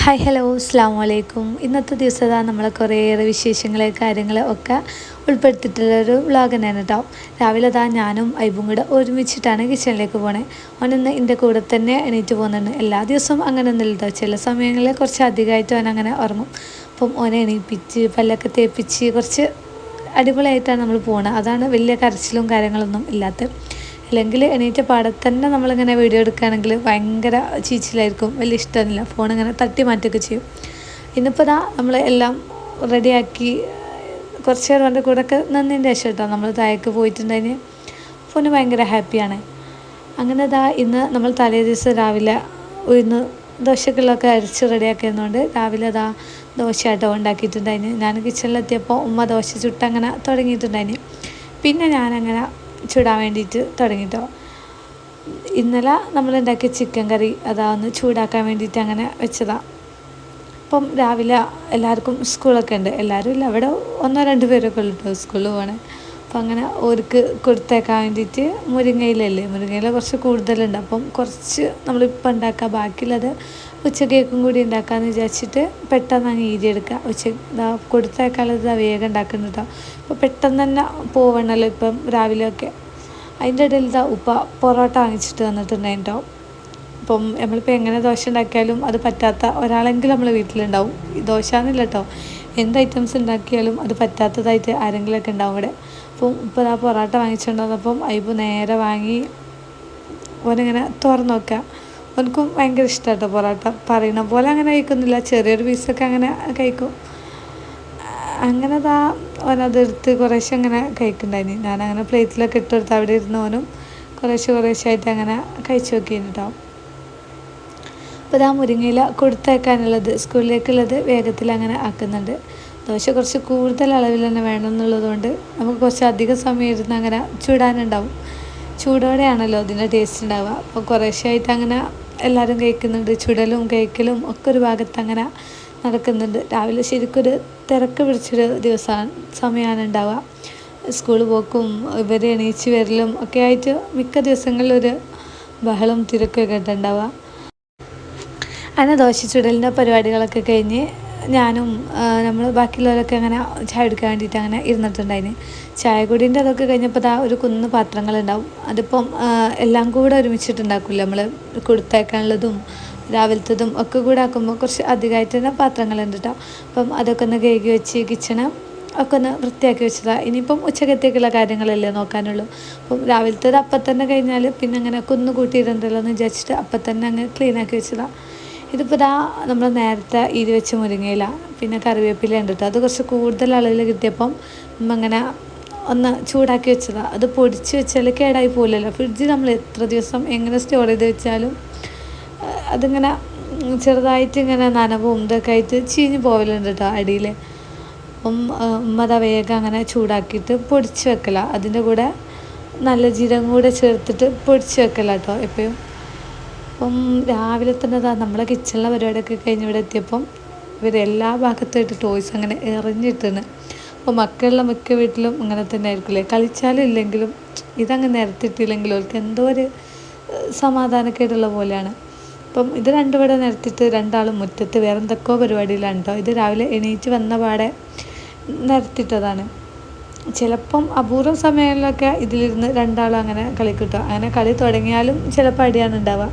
Hi hello അസ്സാം വലൈക്കും. ഇന്നത്തെ ദിവസം നമ്മൾ കുറേയേറെ വിശേഷങ്ങൾ കാര്യങ്ങൾ ഒക്കെ ഉൾപ്പെടുത്തിയിട്ടുള്ളൊരു വ്ളോഗ് തന്നെയാണ് കേട്ടോ. രാവിലെ ഞാനും ഐബും കൂടെ ഒരുമിച്ചിട്ടാണ് കിച്ചണിലേക്ക് പോണേ. അവനൊന്ന് എൻ്റെ കൂടെ തന്നെ എണീറ്റ് പോകുന്നുണ്ട്. എല്ലാ ദിവസവും അങ്ങനെ ഒന്നുമില്ല കേട്ടോ. ചില സമയങ്ങളിൽ കുറച്ച് അധികമായിട്ട് അവൻ അങ്ങനെ ഉറങ്ങും. അപ്പം ഓനെ എണീപ്പിച്ച് പല്ലൊക്കെ തേപ്പിച്ച് കുറച്ച് അടിപൊളിയായിട്ടാണ് നമ്മൾ പോകുന്നത്. അതാണ് വലിയ കരച്ചിലും കാര്യങ്ങളൊന്നും ഇല്ലാത്ത. അല്ലെങ്കിൽ എണീറ്റ പാടത്ത് തന്നെ നമ്മളിങ്ങനെ വീഡിയോ എടുക്കുകയാണെങ്കിൽ ഭയങ്കര ചീച്ചിലായിരിക്കും, വലിയ ഇഷ്ടമില്ല. ഫോണിങ്ങനെ തട്ടി മാറ്റുകയൊക്കെ ചെയ്യും. ഇന്നിപ്പോൾ നമ്മൾ എല്ലാം റെഡിയാക്കി കുറച്ച് നേരം അവൻ്റെ കൂടെയൊക്കെ നിന്നതിൻ്റെ ശേഷം കേട്ടോ നമ്മൾ താഴേക്ക് പോയിട്ടുണ്ടതിന്. ഫോണ് ഭയങ്കര ഹാപ്പിയാണ്. അങ്ങനെ ഇന്ന് നമ്മൾ തലേ ദിവസം രാവിലെ ഉയർന്ന് ദോശക്കുള്ളതൊക്കെ അരിച്ച് റെഡിയാക്കിയതുകൊണ്ട് രാവിലെ ദോശയാട്ടോ ഉണ്ടാക്കിയിട്ടുണ്ടായിന്. ഞാൻ കിച്ചണിലെത്തിയപ്പോൾ ഉമ്മ ദോശ ചുട്ടങ്ങനെ തുടങ്ങിയിട്ടുണ്ടായിന്. പിന്നെ ഞാനങ്ങനെ ചൂടാൻ വേണ്ടിയിട്ട് തുടങ്ങിട്ടോ. ഇന്നലെ നമ്മളുണ്ടാക്കിയ ചിക്കൻ കറി ഒന്ന് ചൂടാക്കാൻ വേണ്ടിയിട്ട് അങ്ങനെ വെച്ചതാണ്. അപ്പം രാവിലെ എല്ലാവർക്കും സ്കൂളൊക്കെ ഉണ്ട്. എല്ലാവരും ഇല്ല, അവിടെ ഒന്നോ രണ്ടോ പേരൊക്കെ ഉള്ളു കേട്ടോ സ്കൂളിൽ പോകണേ. അപ്പം അങ്ങനെ ഓർക്ക് കൊടുത്തേക്കാൻ വേണ്ടിയിട്ട് മുരിങ്ങയില കുറച്ച് കൂടുതലുണ്ട്. അപ്പം കുറച്ച് നമ്മളിപ്പോൾ ഉണ്ടാക്കുക, ബാക്കിയുള്ളത് ഉച്ചക്കേക്കും കൂടി ഉണ്ടാക്കാമെന്ന് വിചാരിച്ചിട്ട് പെട്ടെന്ന് അങ്ങ് ഈരിയെടുക്കുക. കൊടുത്തേക്കാനുള്ളത് വേഗം ഉണ്ടാക്കുന്നുണ്ട് കേട്ടോ. ഇപ്പോൾ പെട്ടെന്ന് തന്നെ പോവണമല്ലോ ഇപ്പം രാവിലെയൊക്കെ. അതിൻ്റെ ഇടയിൽ ഉപ്പ പൊറോട്ട വാങ്ങിച്ചിട്ട് വന്നിട്ടുണ്ടായിട്ടോ. അപ്പം നമ്മളിപ്പോൾ എങ്ങനെ ദോശ ഉണ്ടാക്കിയാലും അത് പറ്റാത്ത ഒരാളെങ്കിലും നമ്മളെ വീട്ടിലുണ്ടാവും. ദോശ എന്നില്ല കേട്ടോ, എന്ത് ഐറ്റംസ് ഉണ്ടാക്കിയാലും അത് പറ്റാത്തതായിട്ട് ആരെങ്കിലുമൊക്കെ ഉണ്ടാവും ഇവിടെ. അപ്പം ഇപ്പോൾ പൊറോട്ട വാങ്ങിച്ചിട്ടുണ്ടാകുന്നപ്പം ഐബു നേരെ വാങ്ങി ഓനിങ്ങനെ തുറന്ന് നോക്കുക. ഓനക്കും ഭയങ്കര ഇഷ്ടമാണ് കേട്ടോ പൊറോട്ട. പറയുന്ന പോലെ അങ്ങനെ കഴിക്കുന്നില്ല, ചെറിയൊരു പീസൊക്കെ അങ്ങനെ കഴിക്കും. അങ്ങനെ ഓനതെടുത്ത് കുറേശ്ശെ അങ്ങനെ കഴിക്കുന്നുണ്ടായിന്. ഞാനങ്ങനെ പ്ലേറ്റിലൊക്കെ ഇട്ടെടുത്ത് അവിടെ ഇരുന്നവനും കുറേശ്ശെ അങ്ങനെ കഴിച്ച് നോക്കിയിട്ടുണ്ടാവും. അപ്പോൾ മുരിങ്ങയില കൊടുത്തേക്കാനുള്ളത് സ്കൂളിലേക്കുള്ളത് വേഗത്തിൽ അങ്ങനെ ആക്കുന്നുണ്ട്. ദോശ കുറച്ച് കൂടുതൽ അളവിൽ തന്നെ വേണം എന്നുള്ളതുകൊണ്ട് നമുക്ക് കുറച്ച് അധികം സമയം ഇരുന്ന് അങ്ങനെ ചൂടാനുണ്ടാവും. ചൂടോടെയാണല്ലോ അതിൻ്റെ ടേസ്റ്റ് ഉണ്ടാവുക. അപ്പോൾ കുറേശ്ശെ അങ്ങനെ എല്ലാവരും കഴിക്കുന്നുണ്ട്. ചുടലും കഴിക്കലും ഒക്കെ ഒരു ഭാഗത്ത് അങ്ങനെ നടക്കുന്നുണ്ട്. രാവിലെ ശരിക്കൊരു തിരക്ക് പിടിച്ചൊരു സമയമാണ് ഉണ്ടാവുക. സ്കൂളിൽ പോക്കും ഇവർ എണീച്ച് വരലും ഒക്കെ ആയിട്ട് മിക്ക ദിവസങ്ങളിലൊരു ബഹളം തിരക്കൊക്കെ ഉണ്ടാവുക. അങ്ങനെ ദോശ ചുടലിൻ്റെ പരിപാടികളൊക്കെ കഴിഞ്ഞ് ഞാനും നമ്മൾ ബാക്കിയുള്ളവരൊക്കെ അങ്ങനെ ചായ എടുക്കാൻ വേണ്ടിയിട്ട് അങ്ങനെ ഇരുന്നിട്ടുണ്ടായിന്. ചായ കുടീൻ്റെ അതൊക്കെ കഴിഞ്ഞപ്പോൾ ഒരു കുന്ന് പാത്രങ്ങളുണ്ടാവും. അതിപ്പം എല്ലാം കൂടെ ഒരുമിച്ചിട്ടുണ്ടാക്കില്ല, നമ്മൾ കൊടുത്തേക്കാനുള്ളതും രാവിലത്തതും ഒക്കെ കൂടെ ആക്കുമ്പോൾ കുറച്ച് അധികമായിട്ട് തന്നെ പാത്രങ്ങളുണ്ട് കേട്ടോ. അപ്പം അതൊക്കെ ഒന്ന് കഴുകി വെച്ച് കിച്ചണ് ഒക്കെ ഒന്ന് വൃത്തിയാക്കി വെച്ചതാണ്. ഇനിയിപ്പം ഉച്ചക്കത്തേക്കുള്ള കാര്യങ്ങളല്ലേ നോക്കാനുള്ളൂ. അപ്പം രാവിലത്തേത് അപ്പം തന്നെ കഴിഞ്ഞാൽ പിന്നെ അങ്ങനെ കുന്ന് കൂട്ടിയിട്ടുണ്ടല്ലോ എന്ന് വിചാരിച്ചിട്ട് അപ്പം തന്നെ അങ്ങ് ക്ലീനാക്കി വെച്ചതാണ്. ഇതിപ്പോൾ നമ്മൾ നേരത്തെ വെച്ച മുരിങ്ങയില പിന്നെ കറിവേപ്പില ഉണ്ട് കേട്ടോ. അത് കുറച്ച് കൂടുതൽ അളവിൽ കിട്ടിയപ്പം അങ്ങനെ ഒന്ന് ചൂടാക്കി വെച്ചതാണ്. അത് പൊടിച്ച് വെച്ചാൽ കേടായി പോകില്ലല്ലോ. ഫ്രിഡ്ജിൽ നമ്മൾ എത്ര ദിവസം എങ്ങനെ സ്റ്റോർ ചെയ്ത് വെച്ചാലും അതിങ്ങനെ ചെറുതായിട്ട് ഇങ്ങനെ നനവും ഇതൊക്കെ ആയിട്ട് ചീഞ്ഞ് പോകലുണ്ട് കേട്ടോ അടിയിൽ. അപ്പം ഉമ്മ വേഗം അങ്ങനെ ചൂടാക്കിയിട്ട് പൊടിച്ച് വെക്കല. അതിൻ്റെ കൂടെ നല്ല ജീരകം കൂടെ ചേർത്തിട്ട് പൊടിച്ച് വെക്കല കേട്ടോ എപ്പോഴും. അപ്പം രാവിലെ തന്നെ നമ്മളെ കിച്ചണിലെ പരിപാടിയൊക്കെ കഴിഞ്ഞ് ഇവിടെ എത്തിയപ്പം ഇവർ എല്ലാ ഭാഗത്തുമായിട്ട് ടോയ്സ് അങ്ങനെ എറിഞ്ഞിട്ടാണ്. അപ്പോൾ മക്കളുള്ള മിക്ക വീട്ടിലും അങ്ങനെ തന്നെ ആയിരിക്കില്ലേ, കളിച്ചാലും ഇല്ലെങ്കിലും ഇതങ്ങ് നിരത്തിയിട്ടില്ലെങ്കിലും അവർക്ക് എന്തോ ഒരു സമാധാനക്കേടുള്ള പോലെയാണ്. അപ്പം ഇത് രണ്ടുപേടെ നിരത്തിയിട്ട് രണ്ടാളും മുറ്റത്ത് വേറെ എന്തൊക്കെയോ പരിപാടിയിലാണ് കേട്ടോ. ഇത് രാവിലെ എണീറ്റ് വന്ന പാടെ നിരത്തിയിട്ടതാണ്. ചിലപ്പം അപൂർവ സമയങ്ങളിലൊക്കെ ഇതിലിരുന്ന് രണ്ടാളും അങ്ങനെ കളിക്കിട്ടോ. അങ്ങനെ കളി തുടങ്ങിയാലും ചിലപ്പോൾ അടിയാണ് ഉണ്ടാവുക.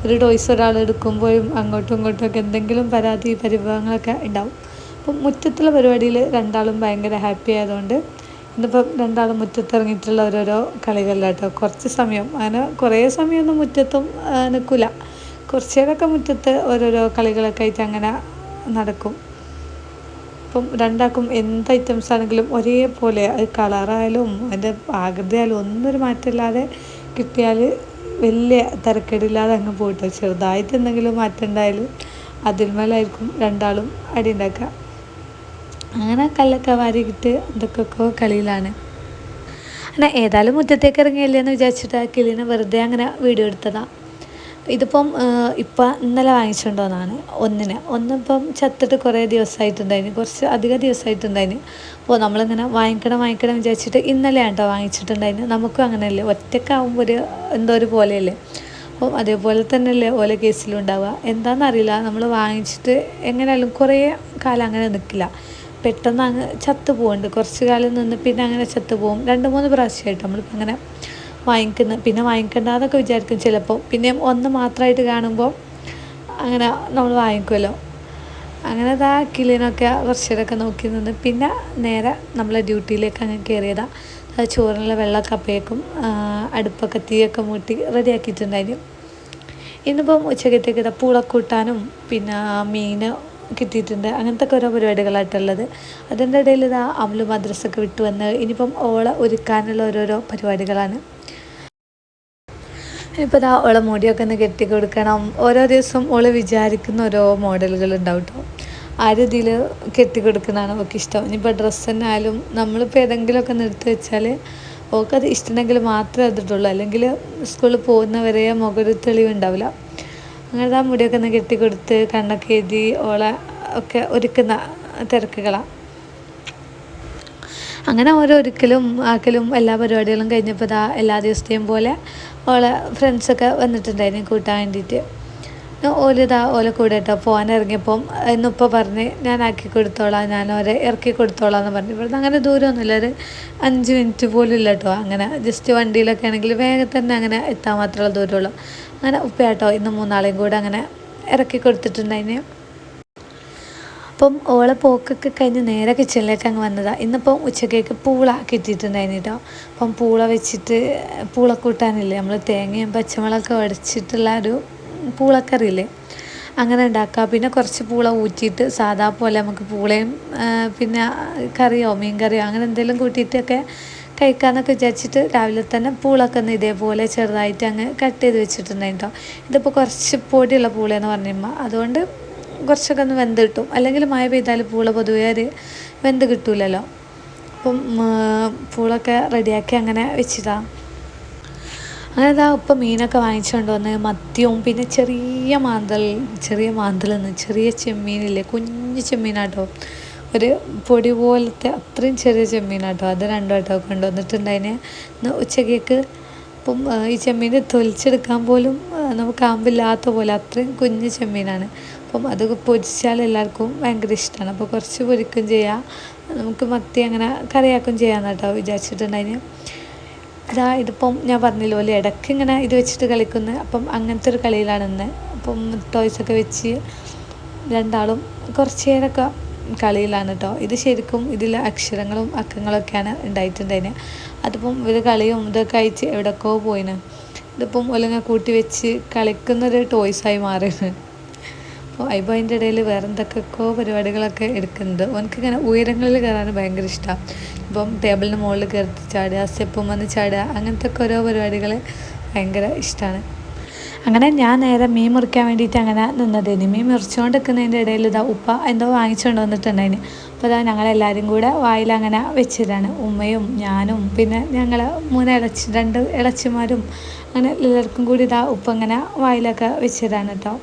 ഒരു ടോയ്സ് ഒരാൾ എടുക്കുമ്പോഴും അങ്ങോട്ടും ഇങ്ങോട്ടും ഒക്കെ എന്തെങ്കിലും പരിഭവങ്ങളൊക്കെ ഉണ്ടാവും. അപ്പം മുറ്റത്തുള്ള പരിപാടിയിൽ രണ്ടാളും ഭയങ്കര ഹാപ്പി ആയതുകൊണ്ട് ഇന്നിപ്പം രണ്ടാളും മുറ്റത്തിറങ്ങിയിട്ടുള്ള ഓരോരോ കളികളിലാണ് കേട്ടോ. കുറച്ച് സമയം അങ്ങനെ കുറേ സമയമൊന്നും മുറ്റത്തും നിൽക്കില്ല. കുറച്ച് നേരമൊക്കെ മുറ്റത്ത് ഓരോരോ കളികളൊക്കെ ആയിട്ട് അങ്ങനെ നടക്കും. അപ്പം രണ്ടാൾക്കും എന്ത് ഐറ്റംസ് ആണെങ്കിലും ഒരേപോലെ, അത് കളറായാലും അതിൻ്റെ ആകൃതിയായാലും ഒന്നൊരു മാറ്റമില്ലാതെ കിട്ടിയാൽ വലിയ തിരക്കേടില്ലാതെ അങ്ങ് പോയിട്ട് ചെറുതായിട്ട് എന്തെങ്കിലും മാറ്റം ഉണ്ടായാലും അതിന്മേലായിരിക്കും രണ്ടാളും അടി ഉണ്ടാക്കുക. അങ്ങനെ കല്ലൊക്കെ വാരിക്കിട്ട് എന്തൊക്കെയൊക്കെ കളിയിലാണ്. അങ്ങനെ ഏതായാലും മുറ്റത്തേക്ക് ഇറങ്ങിയല്ലേ എന്ന് വിചാരിച്ചിട്ട് ആ കിളീനെ വെറുതെ അങ്ങനെ വീഡിയോ എടുത്തതാണ്. ഇതിപ്പം ഇന്നലെ വാങ്ങിച്ചുകൊണ്ടുവന്നതാണ്. ഒന്നിപ്പം ചത്തിട്ട് കുറേ ദിവസമായിട്ടുണ്ടായിന്, കുറച്ച് അധികം ദിവസമായിട്ടുണ്ടായിന്. അപ്പോൾ നമ്മളിങ്ങനെ വാങ്ങിക്കണം വിചാരിച്ചിട്ട് ഇന്നലെയാണ് കേട്ടോ വാങ്ങിച്ചിട്ടുണ്ടായിന്. നമുക്കും അങ്ങനെയല്ലേ, ഒറ്റയ്ക്കാവുമ്പോൾ എന്തോ ഒരു പോലെയല്ലേ. അപ്പം അതേപോലെ തന്നെയല്ലേ ഓല കേസിലും ഉണ്ടാവുക. എന്താണെന്നറിയില്ല, നമ്മൾ വാങ്ങിച്ചിട്ട് എങ്ങനെയായാലും കുറേ കാലം അങ്ങനെ നിൽക്കില്ല, പെട്ടെന്ന് അങ്ങ് ചത്തു പോകുന്നുണ്ട്. കുറച്ച് കാലം നിന്ന് പിന്നെ അങ്ങനെ ചത്തു പോകും. 2-3 പ്രാവശ്യമായിട്ട് നമ്മളിപ്പോൾ അങ്ങനെ വാങ്ങിക്കുന്നു. പിന്നെ വാങ്ങിക്കണ്ടെന്നൊക്കെ വിചാരിക്കും ചിലപ്പോൾ, പിന്നെയും ഒന്ന് മാത്രമായിട്ട് കാണുമ്പോൾ അങ്ങനെ നമ്മൾ വാങ്ങിക്കുമല്ലോ. അങ്ങനെ ഇതാ കിളിനൊക്കെ കുറച്ചേരൊക്കെ നോക്കി നിന്ന് പിന്നെ നേരെ നമ്മളെ ഡ്യൂട്ടിയിലേക്ക് അങ്ങ് കയറിയതാണ്. അത് ചോറിനുള്ള വെള്ളമൊക്കെ അപ്പോഴേക്കും അടുപ്പൊക്കെ തീയൊക്കെ മൂട്ടി റെഡിയാക്കിയിട്ടുണ്ടായിരുന്നു. ഇന്നിപ്പം ഉച്ചക്കത്തേക്ക് ഇതാ പൂളക്കൂട്ടാനും പിന്നെ മീൻ കിട്ടിയിട്ടുണ്ട്. അങ്ങനത്തെ ഓരോ പരിപാടികളായിട്ടുള്ളത്. അതിൻ്റെ ഇടയിൽ ഇതാ അമല് മദ്രസൊക്കെ വിട്ട് വന്ന് ഇനിയിപ്പം ഓളെ ഒരുക്കാനുള്ള ഓരോരോ പരിപാടികളാണ്. ഇപ്പോൾ ഇതാ ഓളെ മുടിയൊക്കെ ഒന്ന് കെട്ടി കൊടുക്കണം. ഓരോ ദിവസം ഓള് വിചാരിക്കുന്ന ഓരോ മോഡലുകൾ ഉണ്ടാവും കേട്ടോ. ആ രീതിയിൽ കെട്ടി കൊടുക്കുന്നതാണ് അവൾക്ക് ഇഷ്ടം. ഇനിയിപ്പോൾ ഡ്രസ്സ് തന്നെ ആയാലും നമ്മളിപ്പോൾ ഏതെങ്കിലുമൊക്കെ നിർത്തി വെച്ചാൽ ഓൾക്കത് ഇഷ്ടമുണ്ടെങ്കിൽ മാത്രമേ അതിട്ടുള്ളൂ, അല്ലെങ്കിൽ സ്കൂളിൽ പോകുന്നവരെ മുഖൊരു തെളിവുണ്ടാവില്ല. അങ്ങനെ ആ മുടിയൊക്കെ ഒന്ന് കെട്ടിക്കൊടുത്ത് കണ്ണൊക്കെ എഴുതി ഓളെ ഒക്കെ ഒരുക്കുന്ന തിരക്കുകളാണ്. അങ്ങനെ ഓരോ ഒരിക്കലും ആക്കലും എല്ലാ പരിപാടികളും കഴിഞ്ഞപ്പോൾ ഇതാ എല്ലാ ദിവസത്തെയും പോലെ ഓളെ ഫ്രണ്ട്സൊക്കെ വന്നിട്ടുണ്ടായിരുന്നു കൂട്ടാൻ വേണ്ടിയിട്ട്. ഓലെ കൂടെ കേട്ടോ പോകാൻ ഇറങ്ങിയപ്പം ഇന്നിപ്പോൾ പറഞ്ഞ് ഞാൻ ആക്കി കൊടുത്തോളാം, ഞാൻ അവരെ ഇറക്കി കൊടുത്തോളാം എന്ന് പറഞ്ഞു. ഇവിടുന്ന് അങ്ങനെ ദൂരമൊന്നുമില്ല, ഒരു 5 മിനിറ്റ് പോലും ഇല്ല കേട്ടോ. അങ്ങനെ ജസ്റ്റ് വണ്ടിയിലൊക്കെ ആണെങ്കിൽ വേഗം തന്നെ അങ്ങനെ എത്താൻ മാത്രമുള്ള ദൂരമുള്ളൂ. അങ്ങനെ ഉപ്പയാട്ടോ ഇന്ന് 3 കൂടെ അങ്ങനെ ഇറക്കി കൊടുത്തിട്ടുണ്ടായിന്. അപ്പം ഓളെ പോക്കൊക്കെ കഴിഞ്ഞ് നേരെ കിച്ചണിലേക്ക് അങ്ങ് വന്നതാണ്. ഇന്നിപ്പം ഉച്ചക്കേക്ക് പൂള കിട്ടിയിട്ടുണ്ടായിരുന്നു കേട്ടോ. അപ്പം പൂള വെച്ചിട്ട് പൂളക്കൂട്ടാനില്ലേ, നമ്മൾ തേങ്ങയും പച്ചമുളകൊക്കെ ഉടച്ചിട്ടുള്ള ഒരു പൂളക്കറിയില്ലേ, അങ്ങനെ ഉണ്ടാക്കുക. പിന്നെ കുറച്ച് പൂള ഊറ്റിയിട്ട് സാധാ പോലെ നമുക്ക് പൂളയും പിന്നെ കറിയോ മീൻ കറിയോ അങ്ങനെ എന്തെങ്കിലും കൂട്ടിയിട്ടൊക്കെ കഴിക്കാമെന്നൊക്കെ വിചാരിച്ചിട്ട് രാവിലെ തന്നെ പൂളൊക്കെ ഒന്ന് ഇതേപോലെ ചെറുതായിട്ട് അങ്ങ് കട്ട് ചെയ്ത് വെച്ചിട്ടുണ്ടായിട്ടോ. ഇതിപ്പോൾ കുറച്ച് പൊടിയുള്ള പൂളയെന്ന് പറഞ്ഞമ്മ, അതുകൊണ്ട് കുറച്ചൊക്കെ ഒന്ന് വെന്ത് കിട്ടും. അല്ലെങ്കിൽ മഴ പെയ്താൽ പൂള പൊതുവേ ഒരു വെന്ത് കിട്ടൂലല്ലോ. അപ്പം പൂളൊക്കെ റെഡിയാക്കി അങ്ങനെ വെച്ചിട്ടാണ്. അങ്ങനെ ഇതാ ഇപ്പം മീനൊക്കെ വാങ്ങിച്ചുകൊണ്ട് വന്ന് മത്തിയും പിന്നെ ചെറിയ ചെമ്മീനില്ലേ, കുഞ്ഞു ചെമ്മീനാട്ടോ, ഒരു പൊടി പോലത്തെ അത്രയും ചെറിയ ചെമ്മീനാട്ടോ. അത് 2 വട്ടം കൊണ്ടുവന്നിട്ടുണ്ടതിന് ഉച്ചക്കേക്ക്. അപ്പം ഈ ചെമ്മീൻ തൊലിച്ചെടുക്കാൻ പോലും നമുക്ക് ആമ്പില്ലാത്ത പോലെ അത്രയും കുഞ്ഞു ചെമ്മീനാണ്. അപ്പം അത് പൊരിച്ചാൽ എല്ലാവർക്കും ഭയങ്കര ഇഷ്ടമാണ്. അപ്പോൾ കുറച്ച് പൊരിക്കും ചെയ്യാം, നമുക്ക് മത്തി അങ്ങനെ കറിയാക്കും ചെയ്യാമെന്ന് കേട്ടോ വിചാരിച്ചിട്ടുണ്ടതിന്. ഇതിപ്പം ഞാൻ പറഞ്ഞില്ല പോലെ ഇടയ്ക്ക് ഇങ്ങനെ ഇത് വെച്ചിട്ട് കളിക്കുന്നത്. അപ്പം അങ്ങനത്തെ ഒരു കളിയിലാണ് ഇന്ന്. അപ്പം ടോയ്സൊക്കെ വെച്ച് രണ്ടാളും കുറച്ച് നേരമൊക്കെ കളിയിലാണ് കേട്ടോ. ഇത് ശരിക്കും ഇതിൽ അക്ഷരങ്ങളും അക്കങ്ങളൊക്കെയാണ് ഉണ്ടായിട്ടുണ്ടതിന്. അതിപ്പം ഇവർ കളിയും ഇതൊക്കെ അയച്ച് എവിടെയൊക്കെയോ പോയിന്. ഇതിപ്പം ഒലങ്ങ കൂട്ടി വെച്ച് കളിക്കുന്നൊരു ടോയ്സായി മാറിയത്. അപ്പോൾ അതിൻ്റെ ഇടയിൽ വേറെ എന്തൊക്കെയൊക്കെയോ പരിപാടികളൊക്കെ എടുക്കുന്നുണ്ട്. ഓനക്കിങ്ങനെ ഉയരങ്ങളിൽ കയറാൻ ഭയങ്കര ഇഷ്ടമാണ്. ഇപ്പം ടേബിളിന് മുകളിൽ കയറി ചാടുക, സ്റ്റെപ്പും വന്ന് ചാടുക, അങ്ങനത്തെ ഒക്കെ ഓരോ പരിപാടികൾ ഭയങ്കര ഇഷ്ടമാണ്. അങ്ങനെ ഞാൻ നേരെ മീൻ മുറിക്കാൻ വേണ്ടിയിട്ട് അങ്ങനെ നിന്നതേന്. മീൻ മുറിച്ചുകൊണ്ട് നിൽക്കുന്നതിൻ്റെ ഇടയിൽ ഇതാ ഉപ്പ എന്തോ വാങ്ങിച്ചുകൊണ്ട് വന്നിട്ടുണ്ടായിന്. അപ്പോൾ ഇതാ ഞങ്ങളെല്ലാവരും കൂടെ വായിലങ്ങനെ വെച്ചതാണ്. ഉമ്മയും ഞാനും പിന്നെ ഞങ്ങൾ 2 ഇളച്ചിമാരും അങ്ങനെ എല്ലാവർക്കും കൂടി ഇതാ ഉപ്പ അങ്ങനെ വായിലൊക്കെ വെച്ചതാണ് കേട്ടോ.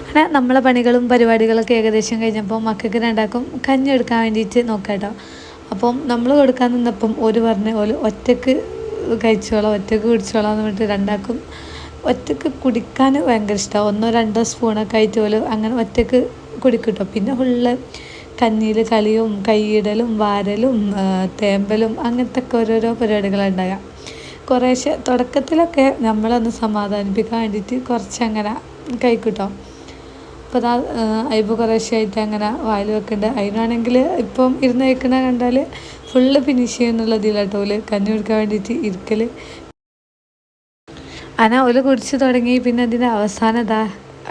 അങ്ങനെ നമ്മളെ പണികളും പരിപാടികളൊക്കെ ഏകദേശം കഴിഞ്ഞപ്പോൾ മക്കൾക്ക് 2 കഞ്ഞി എടുക്കാൻ വേണ്ടിയിട്ട് നോക്കാം കേട്ടോ. അപ്പം നമ്മൾ കൊടുക്കാൻ നിന്നപ്പം ഒരു പറഞ്ഞ് ഒറ്റക്ക് കഴിച്ചോളാം, ഒറ്റക്ക് കുടിച്ചോളാം എന്ന് പറഞ്ഞിട്ട് 2 ഒറ്റക്ക് കുടിക്കാൻ ഭയങ്കര ഇഷ്ടമാണ്. 1-2 സ്പൂണൊക്കെ ആയിട്ട് അങ്ങനെ ഒറ്റക്ക് കുടിക്കിട്ടോ. പിന്നെ ഫുള്ള് കഞ്ഞിയിൽ കളിയും കൈയിടലും വാരലും തേമ്പലും അങ്ങനത്തെ ഒക്കെ ഓരോരോ പരിപാടികളുണ്ടാകാം. കുറേശ്ശെ തുടക്കത്തിലൊക്കെ നമ്മളൊന്ന് സമാധാനിപ്പിക്കാൻ വേണ്ടിയിട്ട് കുറച്ചങ്ങനെ കഴിക്കിട്ടോ. അപ്പോൾ അതാ അയിപ്പ് കുറേശ്ശായിട്ട് അങ്ങനെ വായിൽ വെക്കുന്നുണ്ട്. അതിനാണെങ്കിൽ ഇപ്പം ഇരുന്ന് കഴിക്കണ കണ്ടാൽ ഫുള്ള് ഫിനിഷ് ചെയ്യുന്നുള്ളതിലാട്ടോ കഞ്ഞി കൊടുക്കാൻ വേണ്ടിയിട്ട് ഇരിക്കൽ. അങ്ങനെ കുടിച്ച് തുടങ്ങി. പിന്നെ അതിൻ്റെ അവസാനം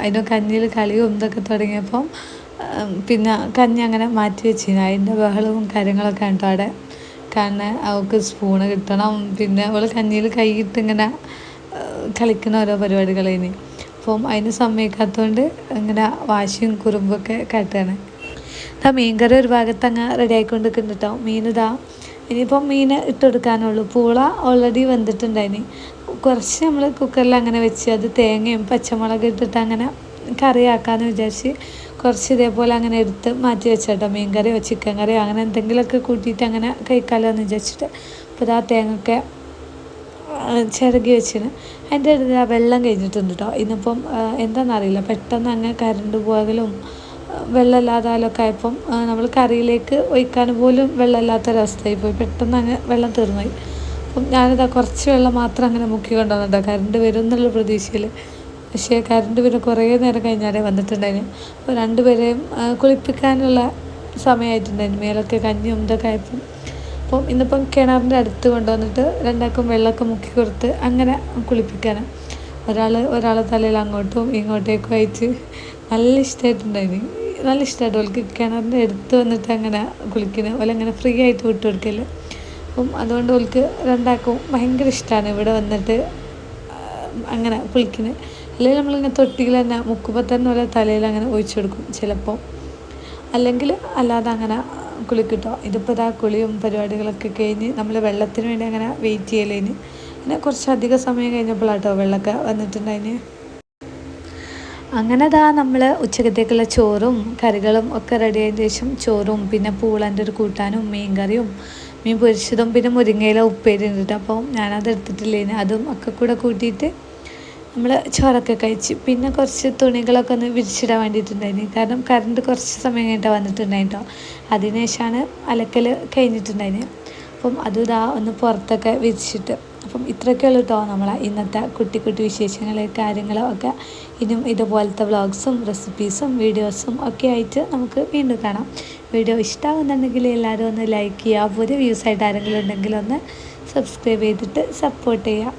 അതിന് കഞ്ഞിയിൽ കളിയും ഇതൊക്കെ തുടങ്ങിയപ്പം പിന്നെ കഞ്ഞി അങ്ങനെ മാറ്റി വെച്ചിരുന്നു. അതിൻ്റെ ബഹളവും കാര്യങ്ങളൊക്കെ ഉണ്ടോ അവിടെ. കാരണം അവൾക്ക് സ്പൂണ് കിട്ടണം, പിന്നെ കഞ്ഞിയിൽ കൈയിട്ട് ഇങ്ങനെ കളിക്കുന്ന ഓരോ പരിപാടികളേന്. അപ്പം അതിന് സമ്മതിക്കാത്തതുകൊണ്ട് ഇങ്ങനെ വാശിയും കുറുമ്പൊക്കെ കാട്ടുകയാണ്. മീൻ കറി ഒരു ഭാഗത്ത് അങ്ങ് റെഡി ആയിക്കൊണ്ട് നിൽക്കുന്നുണ്ട് കേട്ടോ. ഇനിയിപ്പം മീൻ ഇട്ടെടുക്കാനുള്ളൂ. പൂള ഓൾറെഡി വെന്തിട്ടുണ്ടായിന്. കുറച്ച് നമ്മൾ കുക്കറിൽ അങ്ങനെ വെച്ച് അത് തേങ്ങയും പച്ചമുളക് ഇട്ടിട്ട് അങ്ങനെ കറിയാക്കാമെന്ന് വിചാരിച്ച് കുറച്ച് ഇതേപോലെ അങ്ങനെ എടുത്ത് മാറ്റി വെച്ചേട്ടോ. മീൻ കറിയോ ചിക്കൻ കറിയോ അങ്ങനെ എന്തെങ്കിലുമൊക്കെ കൂട്ടിയിട്ട് അങ്ങനെ കഴിക്കാമല്ലോ എന്ന് വിചാരിച്ചിട്ട്. അപ്പോൾ തേങ്ങയൊക്കെ ചിരകി വെച്ചിന്. അതിൻ്റെ ഇടയിൽ ആ വെള്ളം കഴിഞ്ഞിട്ടുണ്ട് കേട്ടോ. ഇന്നിപ്പം എന്താണെന്നറിയില്ല, പെട്ടെന്ന് അങ്ങ് കറണ്ട് പോകലും വെള്ളമില്ലാതായാലൊക്കെ ആയപ്പം നമ്മൾ കറിയിലേക്ക് ഒഴിക്കാൻ പോലും വെള്ളമില്ലാത്തൊരവസ്ഥയായി പോയി. പെട്ടെന്ന് അങ്ങ് വെള്ളം തീർന്നുപോയി. അപ്പം ഞാനിതാ കുറച്ച് വെള്ളം മാത്രം അങ്ങനെ മുക്കി കൊണ്ടുവന്നിട്ടോ, കറണ്ട് വരും എന്നുള്ള പ്രതീക്ഷയിൽ. പക്ഷേ കറണ്ട് പിന്നെ കുറേ നേരം കഴിഞ്ഞാലേ വന്നിട്ടുണ്ടായിരുന്നു. അപ്പോൾ രണ്ടുപേരെയും കുളിപ്പിക്കാനുള്ള സമയമായിട്ടുണ്ടായിരുന്നു. മേലൊക്കെ കഞ്ഞിയും ഇതൊക്കെ ആയപ്പം. അപ്പം ഇന്നിപ്പം കിണറിൻ്റെ അടുത്ത് കൊണ്ടുവന്നിട്ട് രണ്ടാൾക്കും വെള്ളമൊക്കെ മുക്കി കൊടുത്ത് അങ്ങനെ കുളിപ്പിക്കാനാണ്. ഒരാളെ തലയിൽ അങ്ങോട്ടും ഇങ്ങോട്ടേക്കും അയച്ച് നല്ല ഇഷ്ടമായിട്ടുണ്ടായിരുന്നു. നല്ല ഇഷ്ടമായിട്ട് ഓൾക്ക് കിണറിൻ്റെ അടുത്ത് വന്നിട്ട് അങ്ങനെ കുളിക്കുന്നത്, ഓല അങ്ങനെ ഫ്രീ ആയിട്ട് വിട്ടു കൊടുക്കല്. അപ്പം അതുകൊണ്ട് ഓൾക്ക് രണ്ടാൾക്കും ഭയങ്കര ഇഷ്ടമാണ് ഇവിടെ വന്നിട്ട് അങ്ങനെ കുളിക്കുന്നത്. അല്ലെങ്കിൽ നമ്മളിങ്ങനെ തൊട്ടിയിൽ തന്നെ മുക്കുമ്പോൾ തന്നെ ഓരോ തലയിൽ അങ്ങനെ ഒഴിച്ചു കൊടുക്കും ചിലപ്പോൾ, അല്ലെങ്കിൽ അല്ലാതെ അങ്ങനെ കുളിക്കിട്ടോ. ഇതിപ്പോൾ ഇതാ കുളിയും പരിപാടികളൊക്കെ കഴിഞ്ഞ് നമ്മൾ വെള്ളത്തിന് വേണ്ടി അങ്ങനെ വെയിറ്റ് ചെയ്യലേന്. പിന്നെ കുറച്ചധികം സമയം കഴിഞ്ഞപ്പോഴാട്ടോ വെള്ളമൊക്കെ വന്നിട്ടുണ്ടായിന്. അങ്ങനെ നമ്മൾ ഉച്ചക്കത്തേക്കുള്ള ചോറും കറികളും ഒക്കെ റെഡി ആയതിന് ശേഷം ചോറും പിന്നെ പൂളൻ്റെ ഒരു കൂട്ടാനും മീൻ കറിയും മീൻ പൊരിച്ചതും പിന്നെ മുരിങ്ങയില ഉപ്പേരി ഉണ്ട്. അപ്പോൾ ഞാനത് എടുത്തിട്ടില്ലേന്, അതും ഒക്കെ കൂടെ കൂട്ടിയിട്ട് നമ്മൾ ചോറൊക്കെ കഴിച്ച്. പിന്നെ കുറച്ച് തുണികളൊക്കെ ഒന്ന് വിരിച്ചിടാൻ വേണ്ടിയിട്ടുണ്ടായിരുന്നു. കാരണം കറണ്ട് കുറച്ച് സമയം കഴിഞ്ഞിട്ടാണ് വന്നിട്ടുണ്ടായിട്ടോ. അതിനുശേഷമാണ് അലക്കൽ കഴിഞ്ഞിട്ടുണ്ടായിരുന്നു. അപ്പം അതും ഒന്ന് പുറത്തൊക്കെ വിരിച്ചിട്ട്. അപ്പം ഇത്രയൊക്കെ ഉള്ളൂ കേട്ടോ നമ്മളെ ഇന്നത്തെ കുട്ടി കുട്ടി വിശേഷങ്ങൾ കാര്യങ്ങളും ഒക്കെ. ഇനിയും ഇതുപോലത്തെ വ്ളോഗ്സും റെസിപ്പീസും വീഡിയോസും ഒക്കെ ആയിട്ട് നമുക്ക് വീണ്ടും കാണാം. വീഡിയോ ഇഷ്ടമാകുന്നുണ്ടെങ്കിൽ എല്ലാവരും ഒന്ന് ലൈക്ക് ചെയ്യുക. പുതിയ വ്യൂസായിട്ട് ആരെങ്കിലും ഉണ്ടെങ്കിൽ ഒന്ന് സബ്സ്ക്രൈബ് ചെയ്തിട്ട് സപ്പോർട്ട് ചെയ്യുക.